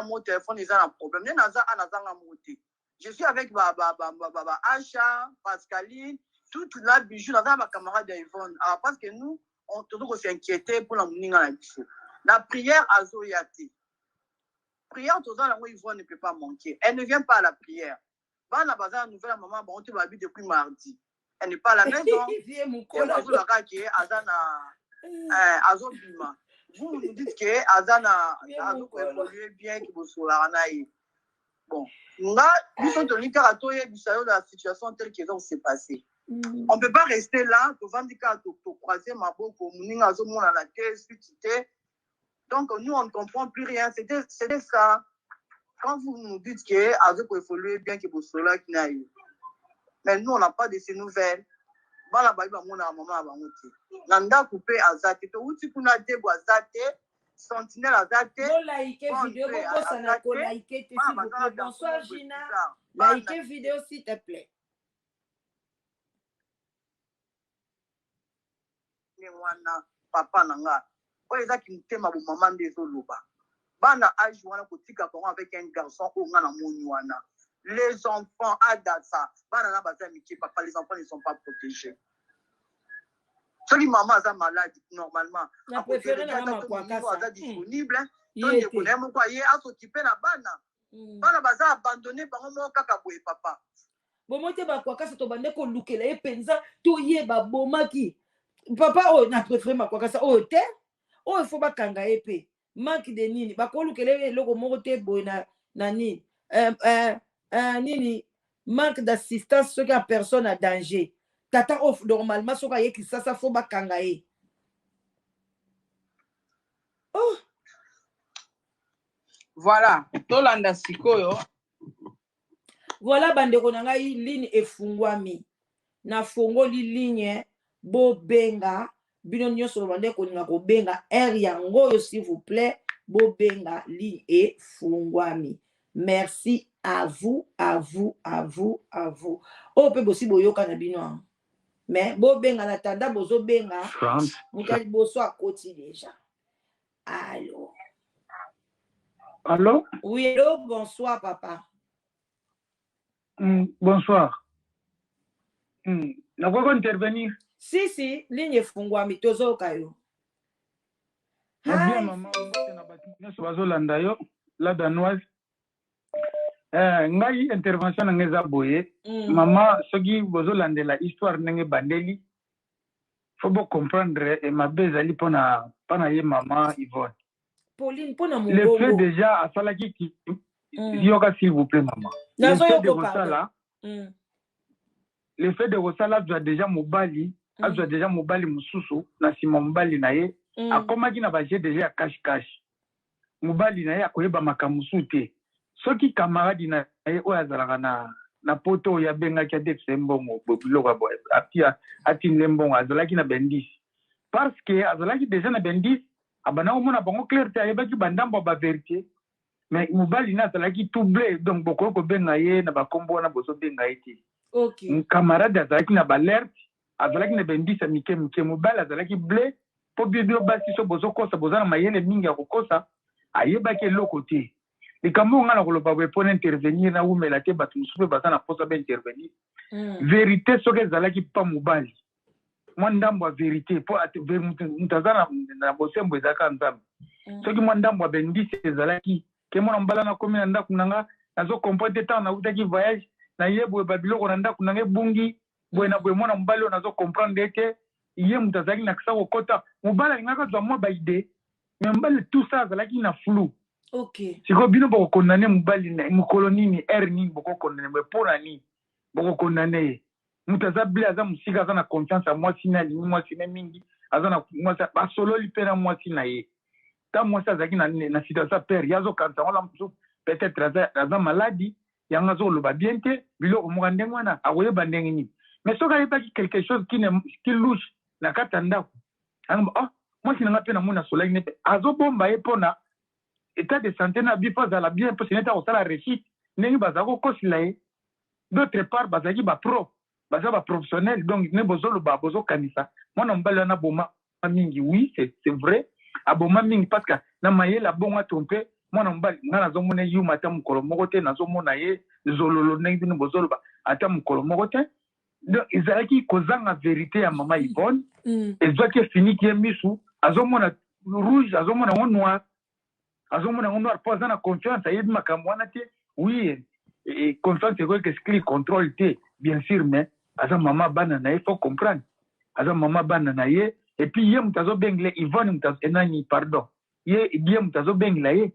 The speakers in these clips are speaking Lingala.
mon téléphone, ils ont un problème. Je suis avec Acha, Pascaline, toute la bijou, ma camarade d'Yvonne. Alors, parce que nous, on doit s'inquiéter pour la mouninga la bijou. La prière à Zoyati. Prière, tout ça, Yvonne ne peut pas manquer. Elle ne vient pas à la prière. Bah, la bazar, nouvelle maman, bon, tu vas depuis mardi. Elle n'est pas à la maison. Vous nous dites que Azana a évolué bien, qu'il vous soit bon, nous sommes dans la situation telle que s'est passée. On ne peut pas rester là, croiser ma boucle, donc nous on ne comprend plus rien. C'était ça. Quand vous nous dites que Azo peut évoluer bien, qu'il vous soit là, mais nous on n'a pas de ces nouvelles. Bala baïba mona maman abangote. Nanda coupé azate. To uti kuna debo azate. Sentinelle azate. Non like vidéo pour ça na ko like s'il vous plaît. Bonsoir Gina. Like vidéo s'il te plaît. Ni wana papa nanga. O ezaki mtema bo maman ndezo loba. Bana âge wana kotika bango avec un garçon o ngana moni wana. Les enfants à Dassa, papa, les enfants ne sont pas protégés. Si maman est malade, normalement, la préférée est disponible. Donc, il faut s'occuper de la bana. Bana baza abandonné par mon kakaboué, papa. Bon, moi, tu vas quoi, quand tu vas ko luke la penza, tu y ba bomaki. Papa, oh, na préféré ma quoi, ça, oh, te, oh, il faut pas kanga épée. Manque de nini, ba ko luke le logo mote boy na ni. Nini manque d'assistance ce qu'à personne à danger tata off normalement ce qu'il ça faut pas kangaé. Oh voilà tolanda sikoyo voilà bande konanga yi ligne efungwami na fongoli ligne bo benga bino nyoso bande koninga ko benga air yango yo s'il vous plaît bo benga ligne efungwami. Merci à vous, à vous, à vous, à vous. Oh, peut aussi boyo kanabino. Mais bo benga na tanda bozo benga. Mutali boso à côté déjà. Allô. Allô? Oui, allô, bonsoir papa. Bonsoir. Na quoi intervenir? Si, ligne fungwa mitozo kayo. Bien maman, na batine so bazolanda yo la danoise. Ngai intervention ngeza boye mama soki bozolande la histoire ndenge bandeli faut bien comprendre et ma bezali pona ye maman Yvonne Pauline pona mon le fait déjà à salaki ki yoka s'il vous plaît maman le fait de Rosala le fait de Rosala doit déjà mobali a doit déjà mobali mususu na sima mobali na ye akomaki na baje déjà cash mobali na ye akoyeba makamusu te soki camarade na ye oyo azalaka na poto oyo abengaki adefise mbongo biloko ati mbongo azalaki na bendisi parce que azalaki déjà na bendisi abana komona bango clair te ayebaki bandambo ya baverité mais mobali na azalaki tout blé donc bokoki kobenga ye na bakombo wana bozobenga ye te camarade azalaki na balerte azalaki na bendisi ya mike mobali azalaki blé mpo bibio basi so bozokosa boza na mayele mingi ya kokosa ayebaki eloko te likambo nga na koloba boye mpona intervenir na umela te bato mosusu mpe baza na posa ba intervenir vérité soki ezalaki mpa mobali mwa ndambo ya vérité mpo moto aza na bosembo ezalaka nzambe soki mwa ndambo ya bendisi ezalaki ke mwana mobala nakomi na ndako na nga nazokomprendre ntango nautaki voyage naye boye babiloko na ndako na nga ebungi boye na boye mwana mobali oyo nazokomprendre ete ye moto azalaki na kisa kokota mobali alingaka zwa mwa baide me mobali tout ça azalaki na flou. Siko bino boko kondane mobali mokolo nini air nini boko kondane me mpona nini boko kondane ye moto aza bile aza mosika aza na confiance ya mwasi na alingi mwasi na mingi aza na mwasi basololi mpe na mwasi na ye ta mwasi azalaki na situation pere ye azokanisa ngola mosusu peut-être aza maladi yango azoloba bien te biloko moka ndenge wana akoyeba ndenge nini mais soki ayebaki quelque chose qui louche na kati ya ndako mwasi nanga mpe namoni asolaki ne mpe azobomba ye mpona état de santé na bifo azala bien mpo seneta kosala réussite ndenge bazala kokosila ye d'autre part bazalaki bapro baza baprofessionnel donc ne bozoloba bozokanisa mwana mobali wana aboma mingi oui c'est vrai aboma mingi parce que na mayele abongo ato mpe mwana mobali nga nazomona yuma ata mokolo moko te nazomona ye zololo ndenge bino bozoloba ata mokolo moko te donc ezalaki kozanga vérité ya mama Yvonne ezwaki efiniki ye misu azomona rouge azomona ngo noir azomona ngo noir po aza na confiance ayebi makambo wana te oui confiance ekoki escrit contrôle te bien sûr mais aza mama bana na ye faut comprendre aza mama bana na ye et puis ye moto azobengela Yvonne moto enani pardon ye moto azobengela ye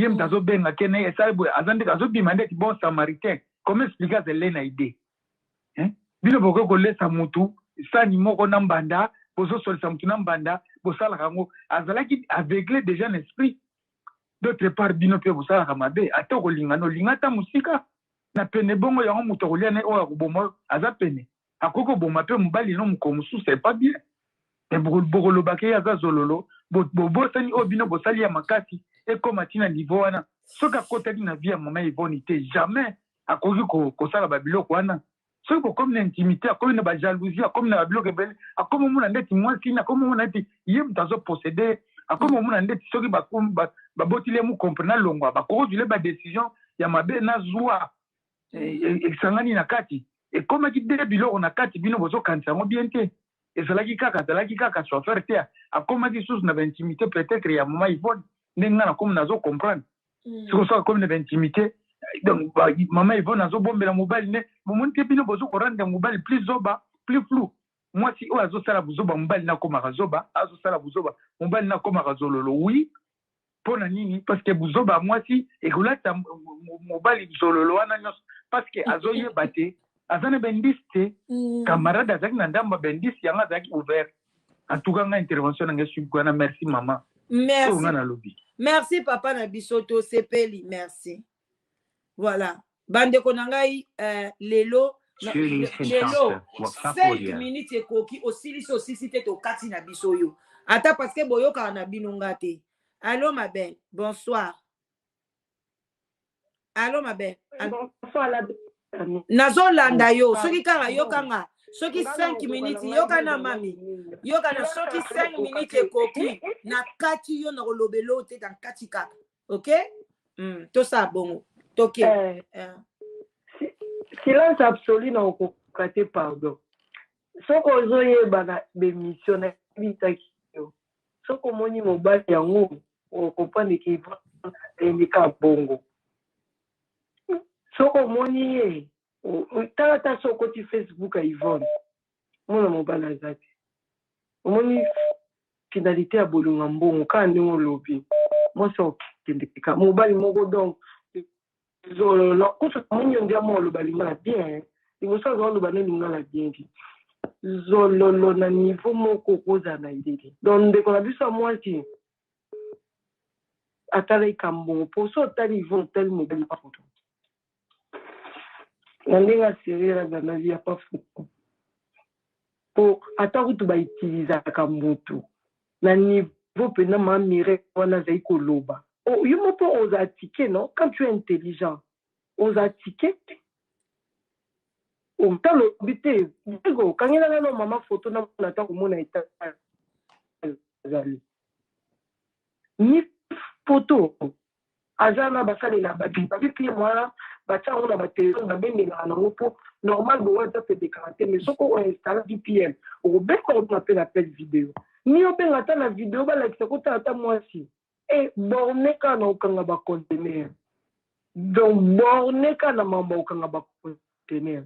moto azobenga ke na ye esali boye aza ndeke azobima ndeti bon samaritain comment expliquer azele na idée bino bokoki kolesa motu sani moko na mbanda bozosolisa motu na mbanda bosalaka yango azalaki aveugle déjà l'esprit d'autre part bino mpe bosalaka mabe ata kolingana olinga ata mosika na pene bongo yango moto akolia na ye oyo akoboma aza pene akoki koboma mpe mobali no mokolo mosusu c'est pas bien me bokolobaka ye aza zololo bobosani oyo bino bosali ya makasi ekoma ntina niveau wana soki akotaki na vie ya mama Yvonne te jamais akoki kosala babiloko wana soki bokomi na intimité akomi na bajalousie akomi na babiloko ebele akomi omona ndeti mwasini akomi omona ndeti ye moto azoposede akomi omona ndeti soki babotili ye mokompre na longwa bakokozwile badécision ya mabe na zwa esangani na kati ekomaki de biloko na kati bino bozokanisa yango bien te azalaki kaka chauffeur te akomaki susu na baintimité peut-être ya mama Yvonne ndenge nga nakomi nazocomprendre sikosoki akomi na baintimité donc mama Yvonne azobombela mobali ne bomoni te bino bozokorande mobali plus zoba plus flou mwasi oyo azosala buzoba mobali nakomaka zoba azosala buzoba mobali nakomaka zololo oui mpo na nini parce que buzoba mwasi ekolata mobali zololo wana nyonso parce que azoyeba te aza na bendisi te camarade azalaki na ndamba bendisi yango azalaki ouvert en tout cas nga intervention nange subkwana merci mama merci papa na biso tosepeli merci voilà bandeko na ngai lelo 5 minutes ekoki osilisi te tokati na biso yo ata parce que boyokaka na bino nga te. Allô ma belle, bonsoir. Allô ma belle. Bonsoir la nazolanda yo soki kaka yokanga soki 5 minutes yokana mami yokana soki 5 minutes ekoki na kati yo na kolobelo te na kati kaka ok to sa bongo toke silence absolu na okokate pardon soko ozoyeba na bemission na bitaki yo soko moni mobali yango okopande ki indika bongo soko moni ye tata soko ti Facebook a Yvonne mona mobala zati omoni finalité ya bolunga mbongo ka ndenge lobi moso kindika mobali moko donc zolo kuso moni ndia mo lo balinga bien imoso zo lo baneli ngala bien zolo na niveau moko koza na idée donc ndeko na biso mwati atala ikambo poso tali Yvonne tel mobali pa photo nalinga serira na vie ya pas fou po ata kutu ba utiliser kambutu na niveau pena ma mire wana zai koloba o yumo po oza ticket non quand tu es intelligent oza ticket o talo bité ngo kangela na mama photo na ta komona eta zali ni photo azana basali na babi puis moi bacha on a battu na benga na ngopo normal bo wata fait des caractères mais soko on installe VPN au ben ko on appelle appel vidéo ni on ben ata la vidéo ba la kisoko ata moi si et borné ka na okanga ba conteneur donc borné ka na mamba okanga ba conteneur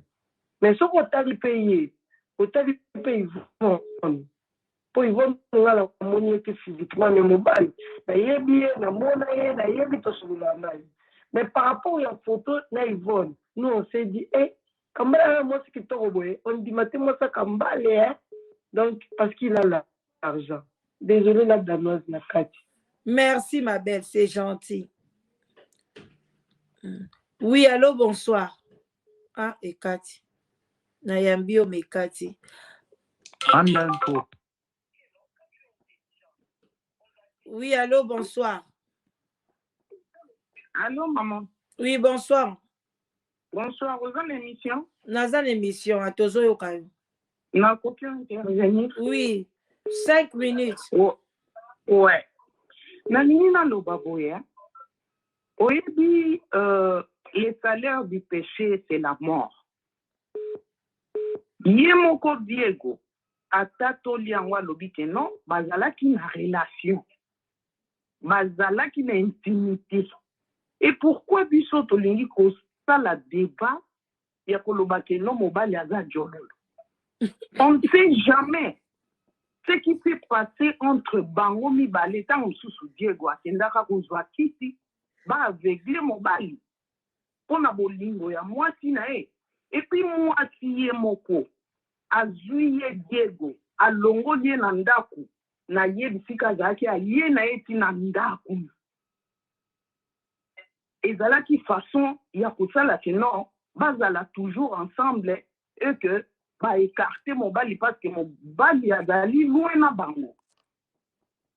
mais soko tali payer o tali payer po Yvonne ngala moni que physiquement mais mobile na yebi na mona ye na yebi to sula nayi. Mais par rapport à la photo na Yvonne, nous on s'est dit, Kambala, moi c'est qui t'envoie, on dit, moi ça Kambala, hein? Donc, parce qu'il a l'argent. Désolé la danoise, na Kati. Merci ma belle, c'est gentil. Oui, allô, bonsoir. Ah, et Kati. Nayambio, mais Kati. Oui, allô, bonsoir. Allô, maman. Oui, bonsoir. Bonsoir, vous avez l'émission? Naza l'émission, à Tozo Yokayo. Na combien de Oui, 5 minutes. Oh. Ouais. Na nini na loba boya? Oui, le salaire du péché, c'est la mort. Yemoko Diego, atato liangwa lobike non, bazala qui na relation, bazala qui na intimité. Et pourquoi biso tolingi ko sala débat ya kolobake non mobali aza jololo? On ne sait jamais ce qui peut passer entre bango mibale tango susu Diego akendaka kozwa kiti ba aveugle mobali pona bolingo ya mwasi na e. Et puis mwasi ye moko azwi ye Diego alongoli ye na ndaku na ye bisika azalaki aye na ye ti na ndaku. Ezalaki façon ya kosala ke non bazala toujours ensemble et que ba écarter mobali parce que mobali azali loin na bango.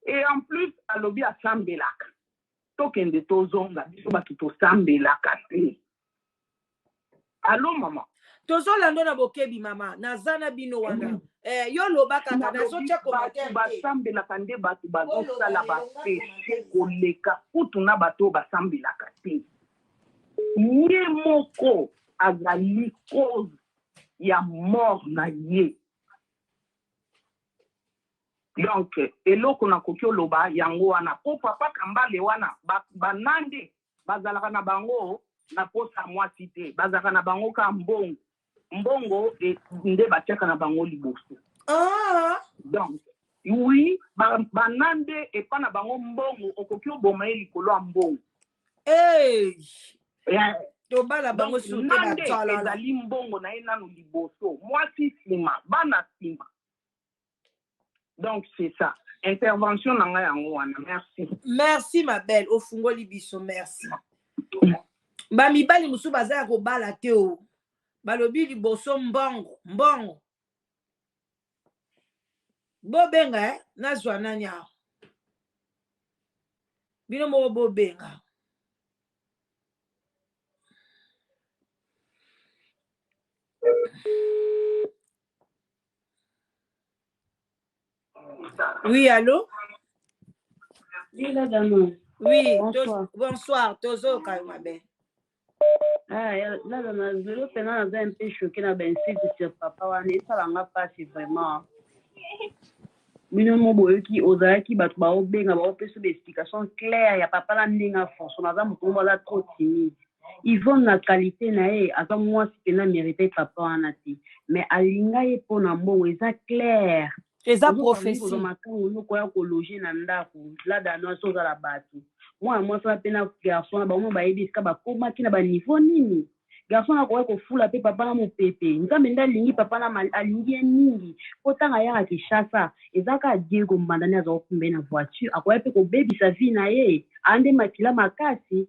Et en plus alobi asambelaka tokende tozonga biso bato tosambelaka te. Allo mama tozolanda na bokebi mama nazana bino wana yo lobaka kana socha commentaire basambelaka nde bato bazosala bapeshe koleka kutu na bato basambelaka te. Ye moko azali cause ya mort na ye. Donc eloko na koki oloba yango wana po papa kambale wana banande bazalaka na bango na posa mwasi te, bazalaka na bango ka mbongo nde batiaka na bango liboso. Donc oui banande epa na bango mbongo okoki oboma ye likolo ya mbongo. tobala bango sute batala ezali mbongo na ye nanu liboso mwasi nsima bana nsima. Donc c'est ça. Intervention na ngai yango wana. Merci ma belle ofungoli biso merci. Ba mibali musu bazala ko bala te o. Balobi liboso mbongo bobenga nazwa nani aho bino mo bobenga. Oui, allô? Oui, là, Dano. Oui, bonsoir. Bonsoir, Tozo Kaymabe. Là, Dano, je suis un peu choqué dans le site de papa. Ça ne va pas, c'est vraiment. Minimum qui osa qui bat ba obenga ba opesa des explications claires ya papa la ndinga force on a mutu la trop timide. Ils vont la qualité nae ata moi si pena mériter papa anati mais alinga ye pona mbo eza clair. Eza prophétie. Là dans so za la batu. Moi ça pena garçon ba mo ba yebi ska ba koma kina ba niveau nini. Garçon akoya kofula pe papa na mopepe. Nzambe ndalingi papa na alingi mingi. Potanga ya Kishasa ezaka Diego mbandani azo kumbe na voiture. Akoya pe ko baby sa vie na ye. Ande makila makasi.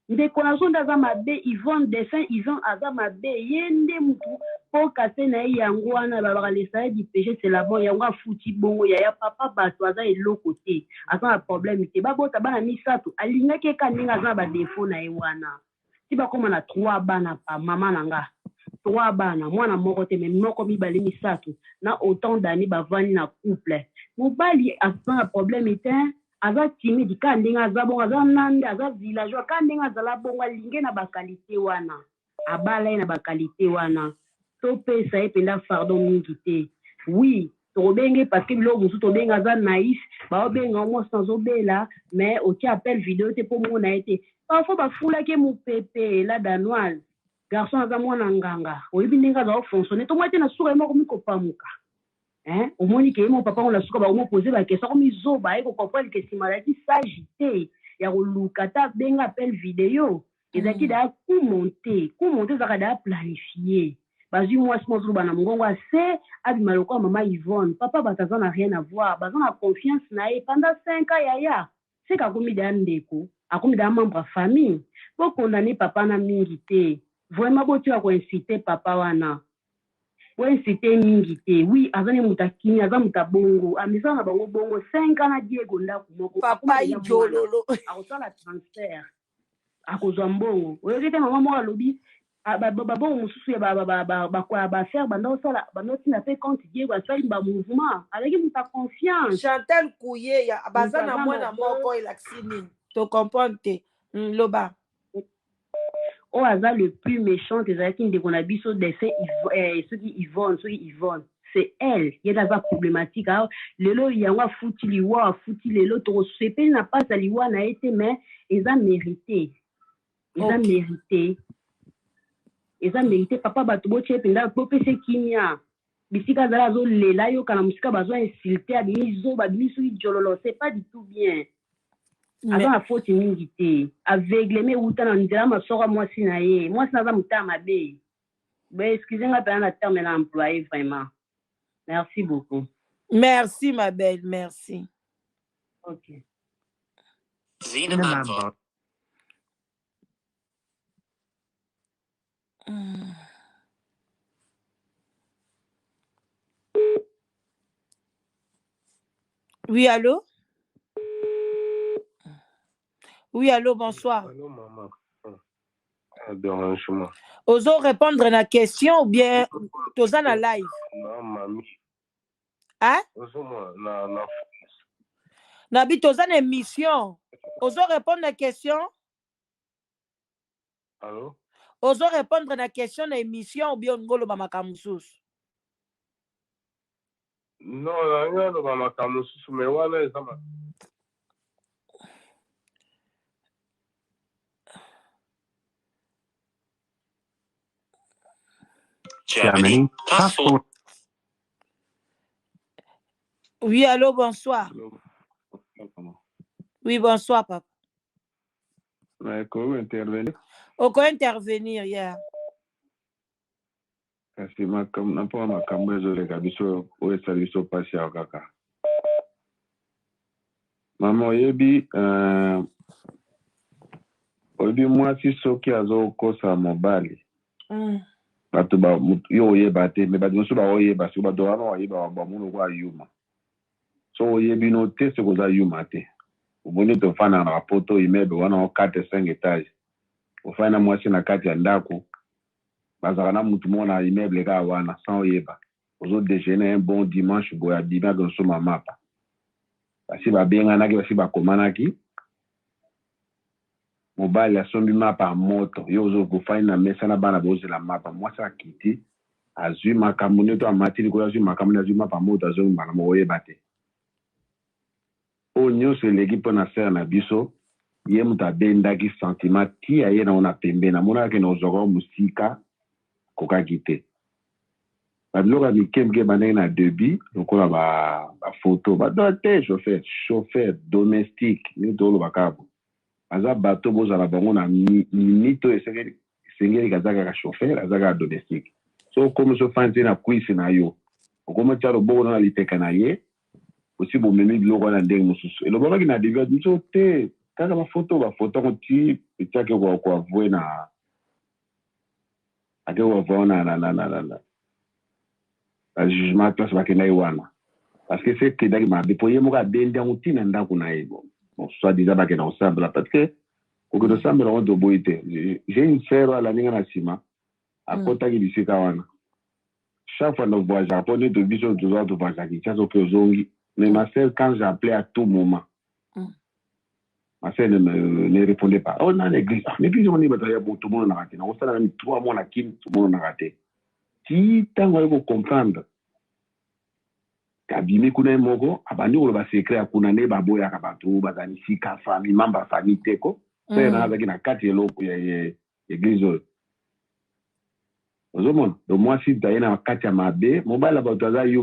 Ndeko na zonda za mabe Yvonne dessin Yvonne aza mabe yende mutu po kase na yango wana ba lesa di péché c'est la bon yango afuti bongo ya papa bato aza eloko te. Aza un problème te. Ba bota bana misato alinga ke kaninga za ba défaut na ye wana. Si ba koma na 3 bana pa mama nanga 3 bana mwana moko te mais moko mibale misato na autant d'années ba vani na couple mobali a un problème était aza timide ka ndinga za bonga za nande aza villageois ka ndinga za la bonga linge na ba qualité wana abala na ba qualité wana to pesa e penda pardon mingi te. Oui tobenge parce que lo musu tobenga za naïf ba obenga mo sans obela mais oki appel vidéo te pour mona été parfois ba fula ke mu pepe la danoise garçon aza mwana nganga oyibi ndinga za fonctionner to mwate na suka moko mikopamuka au moins que mon papa on la suka ba mo poser ba question comme izoba e ko comprendre que si maladie s'agiter ya kolukata benga appel vidéo ezaki da ku monter za da planifier bazui moi si mo bana mongongo assez abima lokwa mama Yvonne papa bataza na rien à voir baza na confiance na e pendant 5 ans yaya c'est ka komi da ndeko akomi da membre à famille pour condamner papa na mingi te vraiment bo tu a ko inciter papa wana ouais c'était mingi te. Oui azane mutakini aza mutabongo amisa na bango bongo 5 ans na Diego ndako moko papa idololo akosala transfert akozwa mbongo oyokete mama moko alobi babongo mosusu ya ba faire bandosala bandotina pe compte Diego asali ba mouvement avec muta confiance. Chantal Kouye ya bazana mwana moko elaxini to comprendre te loba au hasard le plus méchant des qui ne qu'on a vu sur des faits ceux qui Yvonne c'est elle il y a des problématiques alors le lot il y a un foutu liwa foutu le lot trop c'est n'a pas ça liwa n'a été mais ils ont mérité papa bato boche penda popese kimia bisika zala zo lela yo kana musika bazo insulter abimizo babimiso jololo c'est pas du tout bien. Aza na faute mingi te aveugle me uta na nzela masoko mwasi na ye mwasi naza muta mabe ben excusez-moi pendant la terme na employé vraiment merci beaucoup. Merci ma belle, merci. OK. Oui, allô? Oui, allô, bonsoir. Allô, maman. Dérangement. Oso répondre à la question ou bien toza na live? Non, mamie. Hein? Oso moi na Nabi toza na émission. Oso répondre à la question? Allô? Oso répondre à la question na émission ou bien ngolo ba makamusus? Non, rien de ba makamusus mais wala ezama. Germany passport. Oui, allô, bonsoir. Oui, bonsoir, papa. Mais comment intervenir? Comment intervenir, hier? Parce que ma comme n'a pas ma caméra de gabiso ou service au patient kaka. Maman yebi obi moi si soki azo kosa mobali. Bato ba yo oyeba te mais bato so ba oyeba so bato wana oyeba ba muno kwa yuma so oyebi no te se koza yuma te uboni to fana na poto immeuble wana o 4-5 étages ofana mwasi na kati ya ndako bazaka na mutu mona immeuble ka wana sans oyeba ozo déjeuner un bon dimanche boya bima go so mapa basi ba benga naki basi ba komanaki mobile asombi mapa moto yo ozo kufanya na mesa na bana boze la mapa mwasa kiti azui makambo neto amatili ko azui makambo azui mapa moto azui mbana moye bate o nyonso eleki mpona sere na biso ye mutu abendaki sentiment ti aye na ona pembeni amonaka na ozwaka mosika kokaki te babiloko ya mikemike bandenge na debi lokola bafoto badoa te chauffeur domestique nito olobaka bo aza bato bozala bango na minute oyo esengeli kaza kaka chauffeur aza kaka domestique so okomi so fandi na kwisi na yo okomi tia loboko na liteka na ye osi bomemi biloko wana ndenge mosusu elobakaki na debi biso te kaka bafoto ngo ti etiaki koavue na ake koavue na jugement place bakendaki wana parce que se kedaki mabe po ye moko abendi yango ntina ndako na ye bon soit disant bakenda kosambela parce que kokende osambela ngo toboyi te j'ai une sœur alaninga na nsima akotaki bisika wana chaque fois no voyage po nde biso tozoa tovoyageaki tia soki ozongi mais ma sœur quand j'appelais à tout moment ma sœur ne répondait pas on a l'église mais puis on est bataya bon tout le monde na raté na osala même 3 mois na kim tout le monde na raté ti tango ayeko comprendre kabimi kuna moko abandi koloba secret ya kuna nde baboyaka bato bazali sika famille mamba famille teko pe na azaki na kati eloko ya église oyo ozomona do mwasi taye na kati ya mabe mobala bato aza yo